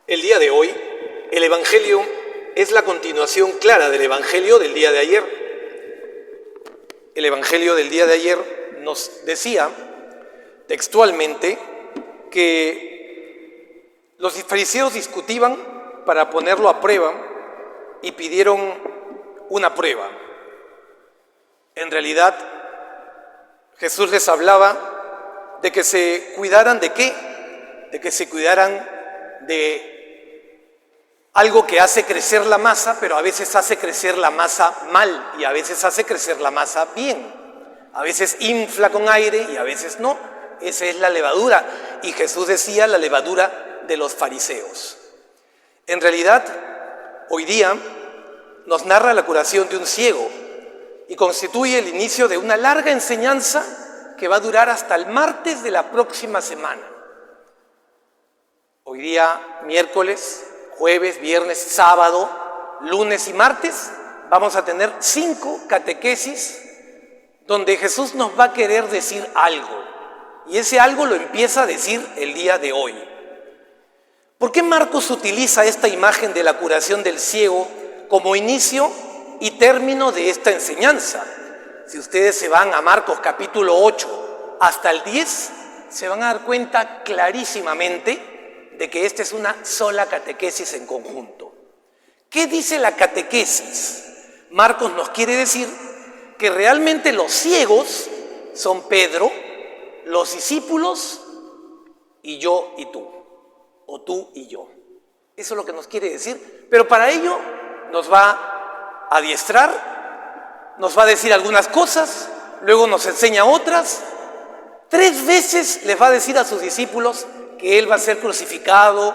El día de hoy, el Evangelio es la continuación clara del Evangelio del día de ayer. El Evangelio del día de ayer nos decía textualmente que los fariseos discutían para ponerlo a prueba y pidieron una prueba. En realidad, Jesús les hablaba de que se cuidaran ¿de qué? De que se cuidaran de algo que hace crecer la masa, pero a veces hace crecer la masa mal y a veces hace crecer la masa bien. A veces infla con aire y a veces no. Esa es la levadura. Y Jesús decía la levadura de los fariseos. En realidad, hoy día nos narra la curación de un ciego y constituye el inicio de una larga enseñanza que va a durar hasta el martes de la próxima semana. Hoy día, miércoles, jueves, viernes, sábado, lunes y martes, vamos a tener 5 catequesis donde Jesús nos va a querer decir algo. Y ese algo lo empieza a decir el día de hoy. ¿Por qué Marcos utiliza esta imagen de la curación del ciego como inicio y término de esta enseñanza? Si ustedes se van a Marcos capítulo 8 hasta el 10, se van a dar cuenta clarísimamente de que esta es una sola catequesis en conjunto. ¿Qué dice la catequesis? Marcos nos quiere decir que realmente los ciegos son Pedro, los discípulos y yo y tú, o tú y yo. Eso es lo que nos quiere decir, pero para ello nos va a adiestrar, nos va a decir algunas cosas, luego nos enseña otras. 3 veces les va a decir a sus discípulos que Él va a ser crucificado,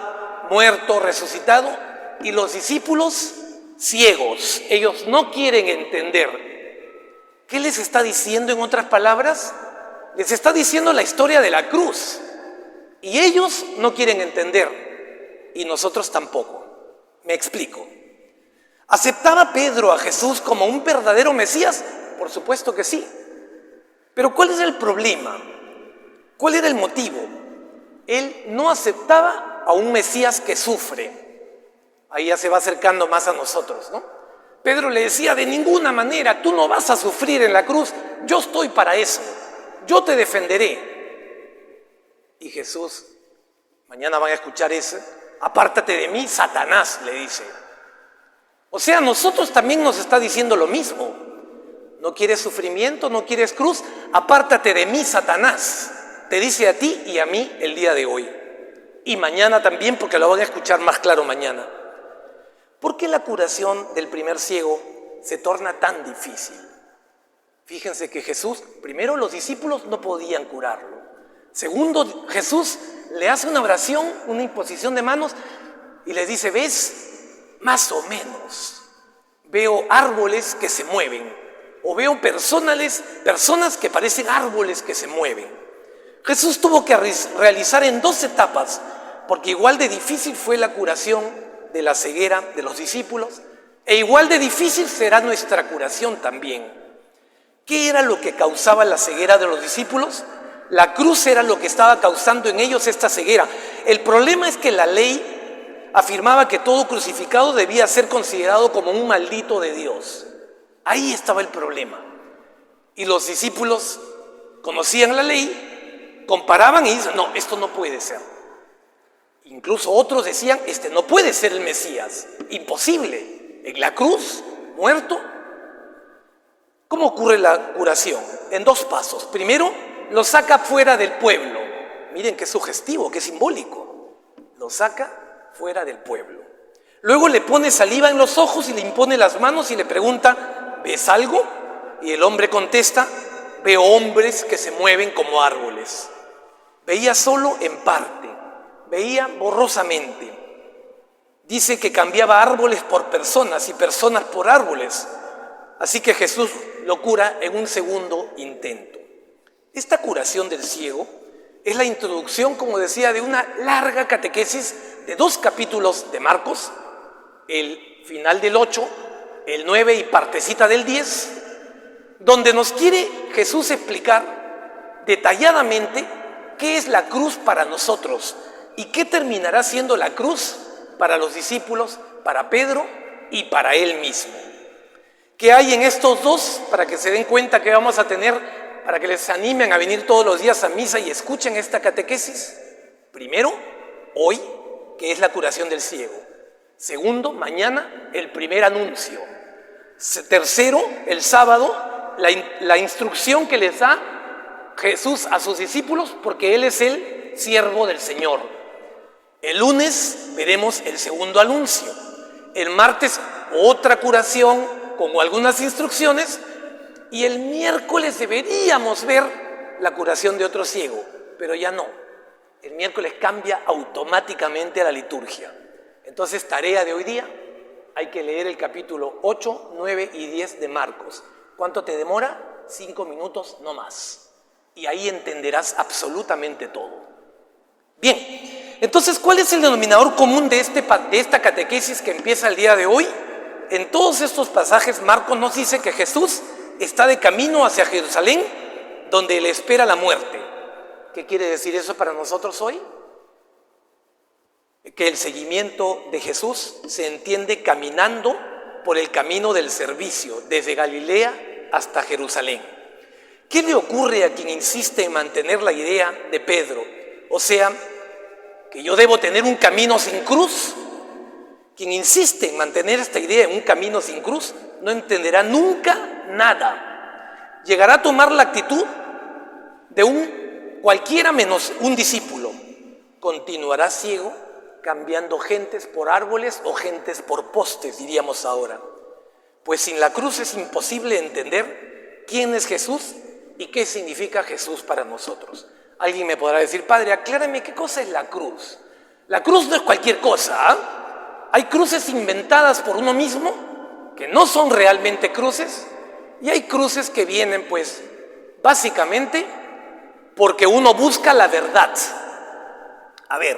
muerto, resucitado, y los discípulos ciegos, ellos no quieren entender. ¿Qué les está diciendo en otras palabras? Les está diciendo la historia de la cruz, y ellos no quieren entender, y nosotros tampoco. Me explico. ¿Aceptaba Pedro a Jesús como un verdadero Mesías? Por supuesto que sí. Pero ¿cuál es el problema? ¿Cuál era el motivo? Él no aceptaba a un Mesías que sufre. Ahí ya se va acercando más a nosotros, ¿no? Pedro le decía, de ninguna manera, tú no vas a sufrir en la cruz, yo estoy para eso, yo te defenderé. Y Jesús, mañana van a escuchar eso, apártate de mí, Satanás, le dice. O sea, a nosotros también nos está diciendo lo mismo. ¿No quieres sufrimiento? ¿No quieres cruz? Apártate de mí, Satanás. Te dice a ti y a mí el día de hoy. Y mañana también, porque lo van a escuchar más claro mañana. ¿Por qué la curación del primer ciego se torna tan difícil? Fíjense que Jesús, primero los discípulos no podían curarlo. Segundo, Jesús le hace una oración, una imposición de manos y les dice, ¿ves? Más o menos. Veo árboles que se mueven o veo personas que parecen árboles que se mueven. Jesús tuvo que realizar en 2 etapas, porque igual de difícil fue la curación de la ceguera de los discípulos, e igual de difícil será nuestra curación también. ¿Qué era lo que causaba la ceguera de los discípulos? La cruz era lo que estaba causando en ellos esta ceguera. El problema es que la ley afirmaba que todo crucificado debía ser considerado como un maldito de Dios. Ahí estaba el problema. Y los discípulos conocían la ley, comparaban y dicen, no, esto no puede ser. Incluso otros decían, este no puede ser el Mesías, imposible. En la cruz, muerto. ¿Cómo ocurre la curación? En 2 pasos. Primero, lo saca fuera del pueblo. Miren qué sugestivo, qué simbólico. Lo saca fuera del pueblo. Luego le pone saliva en los ojos y le impone las manos y le pregunta, ¿ves algo? Y el hombre contesta, veo hombres que se mueven como árboles. Veía solo en parte, veía borrosamente. Dice que cambiaba árboles por personas y personas por árboles. Así que Jesús lo cura en un segundo intento. Esta curación del ciego es la introducción, como decía, de una larga catequesis de 2 capítulos de Marcos, el final del 8, el 9 y partecita del 10, donde nos quiere Jesús explicar detalladamente qué es la cruz para nosotros y qué terminará siendo la cruz para los discípulos, para Pedro y para él mismo. ¿Qué hay en estos dos? Para que se den cuenta que vamos a tener, para que les animen a venir todos los días a misa y escuchen esta catequesis. Primero, hoy, que es la curación del ciego. Segundo, mañana, el primer anuncio. Tercero, el sábado, la instrucción que les da Jesús a sus discípulos, porque Él es el siervo del Señor. El lunes veremos el segundo anuncio. El martes, otra curación con algunas instrucciones. Y el miércoles deberíamos ver la curación de otro ciego, pero ya no. El miércoles cambia automáticamente a la liturgia. Entonces, tarea de hoy día, hay que leer el capítulo 8, 9 y 10 de Marcos. ¿Cuánto te demora? 5 minutos, no más. Y ahí entenderás absolutamente todo. Bien, entonces, ¿cuál es el denominador común de esta catequesis que empieza el día de hoy? En todos estos pasajes, Marcos nos dice que Jesús está de camino hacia Jerusalén, donde le espera la muerte. ¿Qué quiere decir eso para nosotros hoy? Que el seguimiento de Jesús se entiende caminando por el camino del servicio, desde Galilea hasta Jerusalén. ¿Qué le ocurre a quien insiste en mantener la idea de Pedro? O sea, que yo debo tener un camino sin cruz. Quien insiste en mantener esta idea en un camino sin cruz no entenderá nunca nada. Llegará a tomar la actitud de cualquiera menos un discípulo. Continuará ciego, cambiando gentes por árboles o gentes por postes, diríamos ahora. Pues sin la cruz es imposible entender quién es Jesús y qué significa Jesús para nosotros. Alguien me podrá decir: Padre, aclárame qué cosa es la cruz. La cruz no es cualquier cosa, ¿ah? Hay cruces inventadas por uno mismo, que no son realmente cruces, y hay cruces que vienen, pues, básicamente porque uno busca la verdad. A ver,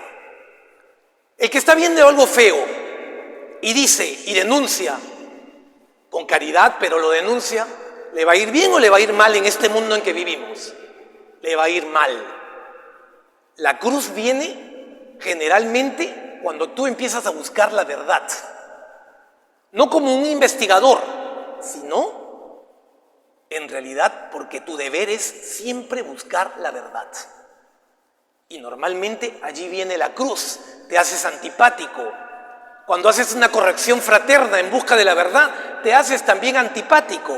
el que está viendo algo feo y dice y denuncia con caridad, pero lo denuncia, ¿le va a ir bien o le va a ir mal en este mundo en que vivimos? Le va a ir mal. La cruz viene generalmente cuando tú empiezas a buscar la verdad, no como un investigador, sino en realidad porque tu deber es siempre buscar la verdad. Y normalmente allí viene la cruz, te haces antipático. Cuando haces una corrección fraterna en busca de la verdad, te haces también antipático.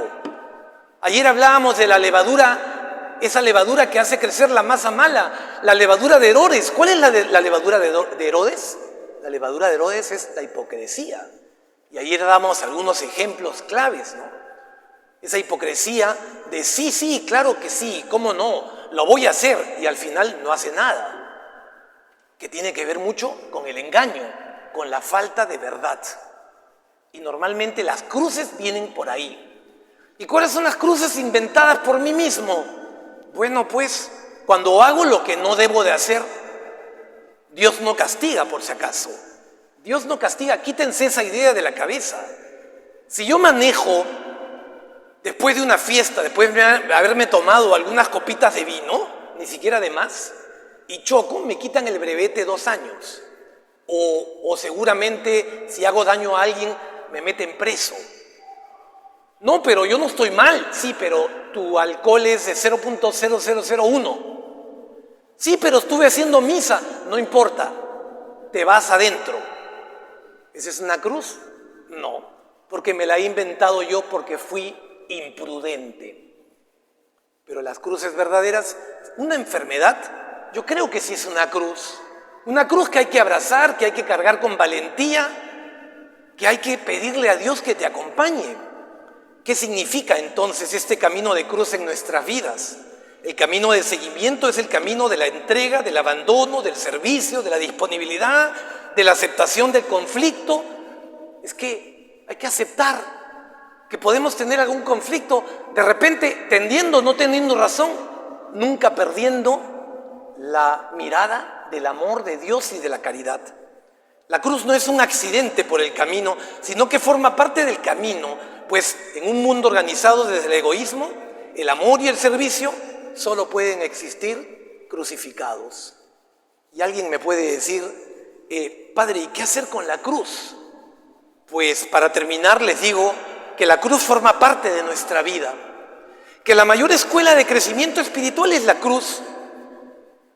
Ayer hablábamos de la levadura, esa levadura que hace crecer la masa mala, la levadura de Herodes. ¿Cuál es la levadura de Herodes? La levadura de Herodes es la hipocresía. Y ayer damos algunos ejemplos claves, ¿no? Esa hipocresía de sí, claro que sí, ¿cómo no? Lo voy a hacer, y al final no hace nada. Que tiene que ver mucho con el engaño, con la falta de verdad. Y normalmente las cruces vienen por ahí. ¿Y cuáles son las cruces inventadas por mí mismo? Bueno, pues, cuando hago lo que no debo de hacer, Dios no castiga, por si acaso. Dios no castiga, quítense esa idea de la cabeza. Si yo manejo después de una fiesta, después de haberme tomado algunas copitas de vino, ni siquiera de más, y choco, me quitan el brevete 2 años. O seguramente si hago daño a alguien, me meten preso. No, pero yo no estoy mal. Sí, pero tu alcohol es de 0.0001. Sí, pero estuve haciendo misa. No importa, te vas adentro. ¿Esa es una cruz? No, porque me la he inventado yo porque fui imprudente. Pero las cruces verdaderas, una enfermedad, yo creo que sí es una cruz. Una cruz que hay que abrazar, que hay que cargar con valentía, que hay que pedirle a Dios que te acompañe. ¿Qué significa entonces este camino de cruz en nuestras vidas? El camino de seguimiento es el camino de la entrega, del abandono, del servicio, de la disponibilidad, de la aceptación del conflicto. Es que hay que aceptar que podemos tener algún conflicto, de repente tendiendo, no teniendo razón, nunca perdiendo la mirada del amor de Dios y de la caridad. La cruz no es un accidente por el camino, sino que forma parte del camino, pues en un mundo organizado desde el egoísmo, el amor y el servicio solo pueden existir crucificados. Y alguien me puede decir, Padre, ¿y qué hacer con la cruz? Pues para terminar les digo que la cruz forma parte de nuestra vida, que la mayor escuela de crecimiento espiritual es la cruz,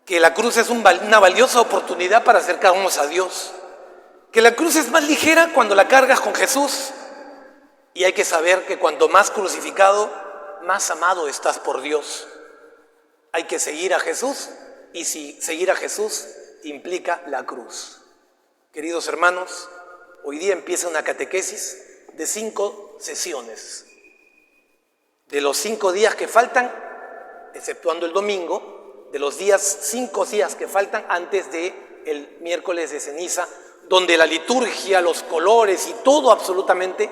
que la cruz es una valiosa oportunidad para acercarnos a Dios, que la cruz es más ligera cuando la cargas con Jesús, y hay que saber que cuanto más crucificado, más amado estás por Dios. Hay que seguir a Jesús, y si seguir a Jesús implica la cruz. Queridos hermanos, hoy día empieza una catequesis de 5 sesiones. De los 5 días que faltan, exceptuando el domingo, de los 5 días que faltan antes del miércoles de ceniza, donde la liturgia, los colores y todo absolutamente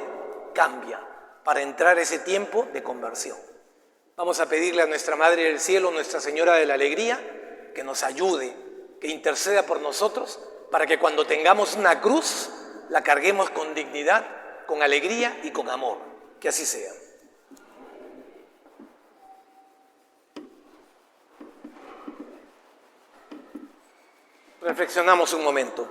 cambia para entrar ese tiempo de conversión. Vamos a pedirle a nuestra Madre del Cielo, Nuestra Señora de la Alegría, que nos ayude, que interceda por nosotros, para que cuando tengamos una cruz, la carguemos con dignidad, con alegría y con amor. Que así sea. Reflexionamos un momento.